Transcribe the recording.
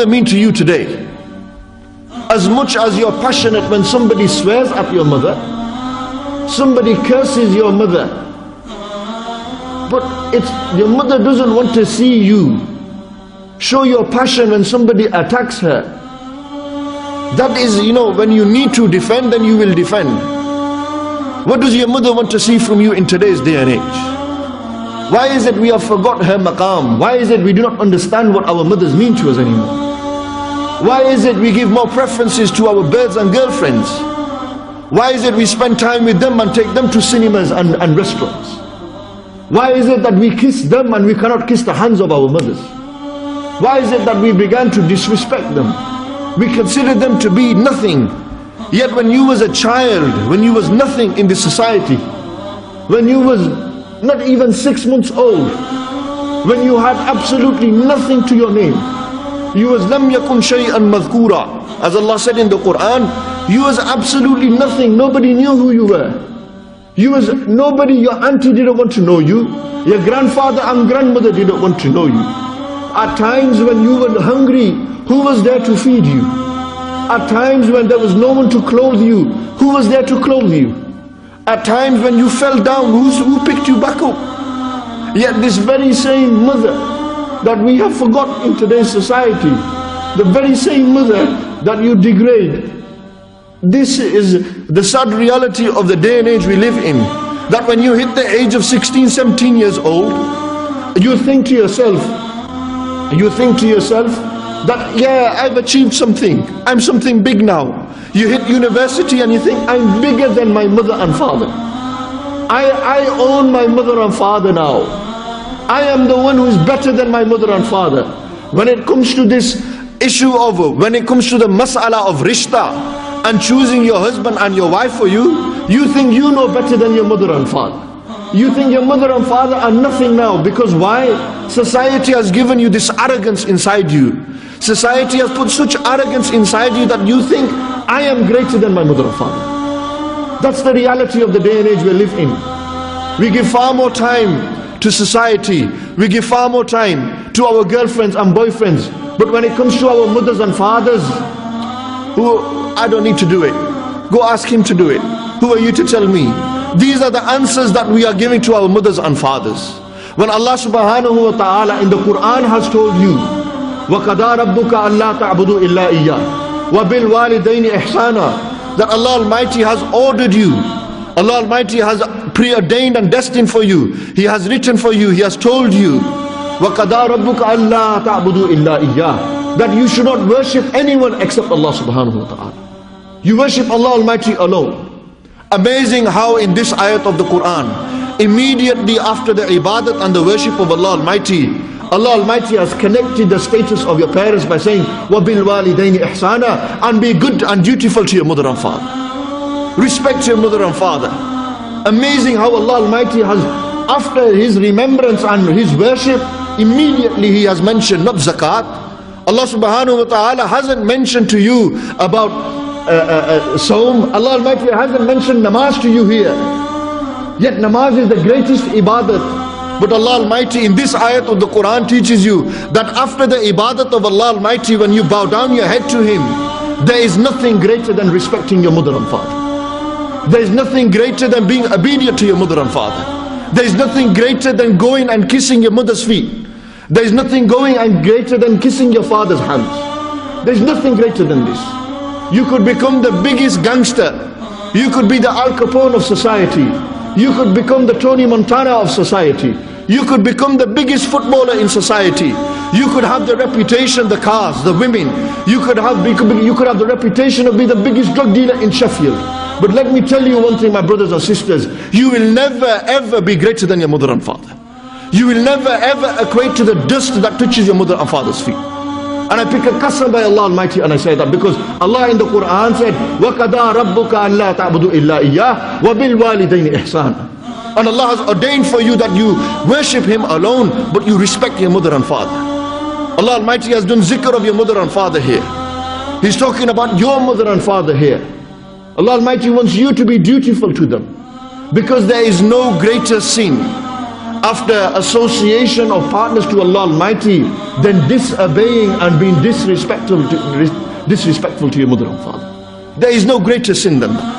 mean to you today? As much as you're passionate when somebody swears at your mother, somebody curses your mother, but your mother doesn't want to see you show your passion when somebody attacks her. That is, when you need to defend, then you will defend. What does your mother want to see from you in today's day and age? Why is it we have forgot her maqam? Why is it we do not understand what our mothers mean to us anymore? Why is it we give more preferences to our birds and girlfriends? Why is it we spend time with them and take them to cinemas and restaurants? Why is it that we kiss them and we cannot kiss the hands of our mothers? Why is it that we began to disrespect them? We consider them to be nothing. Yet when you was a child, when you was nothing in this society, when you was not even 6 months old, when you had absolutely nothing to your name, you was lam yakun shay'an madhkura, as Allah said in the Quran, you was absolutely nothing. Nobody knew who you were. You was nobody. Your auntie didn't want to know you. Your grandfather and grandmother didn't want to know you. At times when you were hungry, who was there to feed you? At times when there was no one to clothe you, who was there to clothe you? At times when you fell down, who picked you back up? Yet this very same mother that we have forgotten in today's society, the very same mother that you degrade, this is the sad reality of the day and age we live in. That when you hit the age of 16, 17 years old, you think to yourself that, yeah, I've achieved something, I'm something big now. You hit university and you think, I'm bigger than my mother and father. I own my mother and father now. I am the one who is better than my mother and father. When it comes to this issue when it comes to the mas'ala of rishta and choosing your husband and your wife for you, you think you know better than your mother and father. You think your mother and father are nothing now. Because why? Society has given you this arrogance inside you. Society has put such arrogance inside you that you think, I am greater than my mother and father. That's the reality of the day and age we live in. We give far more time to society. We give far more time to our girlfriends and boyfriends. But when it comes to our mothers and fathers, I don't need to do it. Go ask him to do it. Who are you to tell me? These are the answers that we are giving to our mothers and fathers. When Allah subhanahu wa ta'ala in the Quran has told you, وَقَدَى رَبُّكَ أَلَّا تَعْبُدُوا إِلَّا إِيَّاهُ وَبِالْوَالِدَيْنِ إِحْسَانًا, that Allah Almighty has ordered you, Allah Almighty has preordained and destined for you, He has written for you, He has told you, وَقَدَى رَبُّكَ أَلَّا تَعْبُدُوا إِلَّا إِيَّاهُ, that you should not worship anyone except Allah subhanahu wa ta'ala. You worship Allah Almighty alone. Amazing how in this ayat of the Quran, immediately after the ibadat and the worship of Allah Almighty, Allah Almighty has connected the status of your parents by saying, وَبِالْوَالِدَيْنِ إِحْسَانًا, and be good and dutiful to your mother and father. Respect your mother and father. Amazing how Allah Almighty has, after His remembrance and His worship, immediately He has mentioned not zakat. Allah subhanahu wa ta'ala hasn't mentioned to you about Saum. Allah Almighty hasn't mentioned namaz to you here. Yet namaz is the greatest ibadat. But Allah Almighty in this ayat of the Quran teaches you that after the ibadat of Allah Almighty, when you bow down your head to Him, there is nothing greater than respecting your mother and father. There is nothing greater than being obedient to your mother and father. There is nothing greater than going and kissing your mother's feet. There is nothing going and greater than kissing your father's hands. There is nothing greater than this. You could become the biggest gangster. You could be the Al Capone of society. You could become the Tony Montana of society. You could become the biggest footballer in society. You could have the reputation, the cars, the women. You could have the reputation of being the biggest drug dealer in Sheffield. But let me tell you one thing, my brothers and sisters. You will never ever be greater than your mother and father. You will never ever equate to the dust that touches your mother and father's feet. And I pick a qasam by Allah Almighty and I say that because Allah in the Quran said, وَقَدَى رَبُّكَ أَلَّا تَعْبُدُوا إِلَّا إِيَّاهُ وَبِالْوَالِدَيْنِ إِحْسَانًا. And Allah has ordained for you that you worship Him alone, but you respect your mother and father. Allah Almighty has done zikr of your mother and father here. He's talking about your mother and father here. Allah Almighty wants you to be dutiful to them, because there is no greater sin after association of partners to Allah Almighty, then disobeying and being disrespectful to your mother and father. There is no greater sin than that.